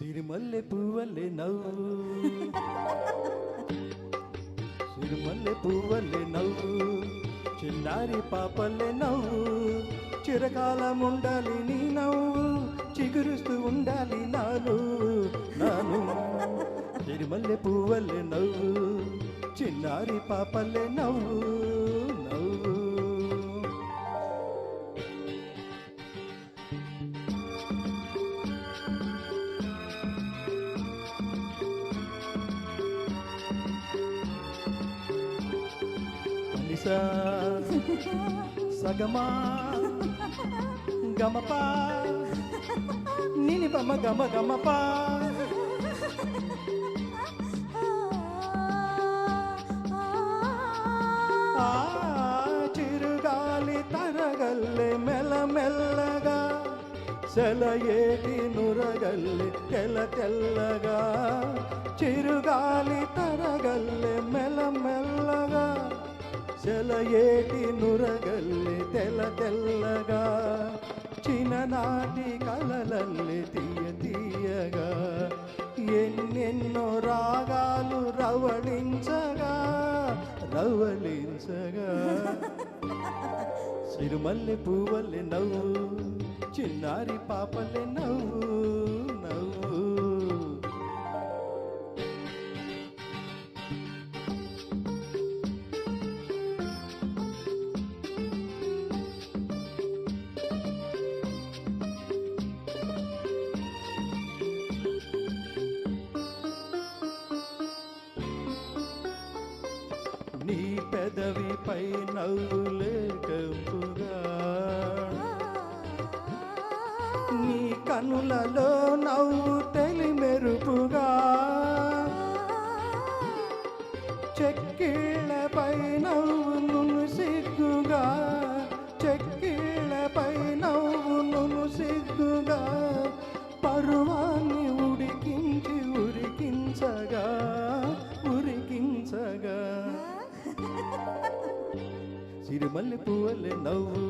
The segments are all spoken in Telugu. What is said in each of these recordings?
సిరిమల్లె పువ్వల్లే నవ్వు, సిరిమల్లె పువ్వల్లే నవ్వు, చిన్నారి పాపల్లే నవ్వు, చిరకాలం ఉండాలి నీ నవ్వు, చిగురుస్తూ ఉండాలి నాను నాను. సిరిమల్లె పువ్వల్లే నవ్వు, చిన్నారి పాపల్లే నవ్వు నవ్వు. నిసా సగమా గమపా నిని బమ గమ గమపా. చిరుగాలి తరగల్లే మెల్లమెల్లగా, సెలయేటి నురగల్లే తెల్ల తెల్లగా. చిరుగాలి తరగల్లే మెల్లమెల్లగా, సెలయేటి నురగల్లే తెల్ల తెల్లగా. చిన్ననాటి కలలల్లే తీయ తీయగా, ఎన్నెన్నో రాగాలు రవళించగా రవళించగా. సిరిమల్లె పువ్వల్లే నవ్వు, చిన్నారి పాపల్లే నవ్వు నవ్వు. నీ పెదవిపై నవ్వులే కంపుగా, నీ కనులలో నవ్వు తెలి మెరుపుగా. చెక్కిళ్ళపై నవ్వు సిగ్గుగా, చెక్కిళ్ళపై నవ్వు సిగ్గుగా. పరువాన్ని ఉడికించి ఉరికించగా ఉరికించగా. సిరిమల్లె పువ్వల్లే నవ్వు,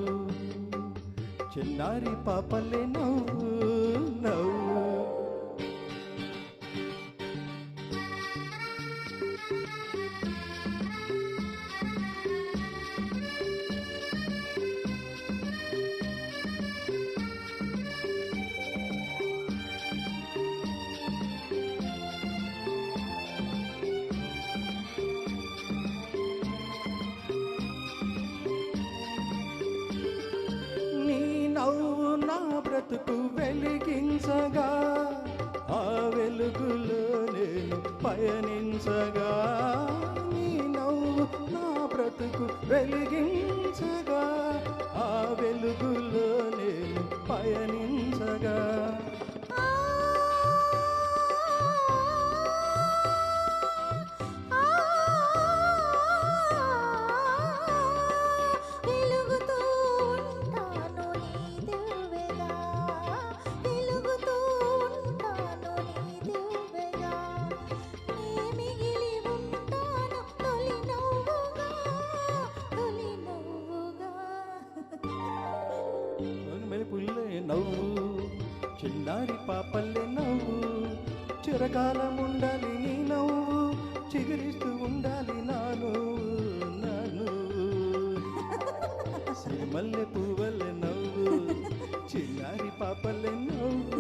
చిన్నారి పాపల్లే నవ్వు నవ్వు. నవ్వు నా బ్రతుకు వెలిగించగా, ఆ వెలుగులో నేను పయనించగా. నీ నవ్వు నా బ్రతుకు వెలిగించగా, ఆ వెలుగులో నేను పయనించగా. పుల్లే నవ్వు, చిన్నారి పాపల్లే నవ్వు, చిరకాలం ఉండాలి నీ నవ్వు, చిగురిస్తూ ఉండాలి నాను నాను. సిరిమల్లె పువ్వల్లే నవ్వు, చిన్నారి పాపల్లే నవ్వు.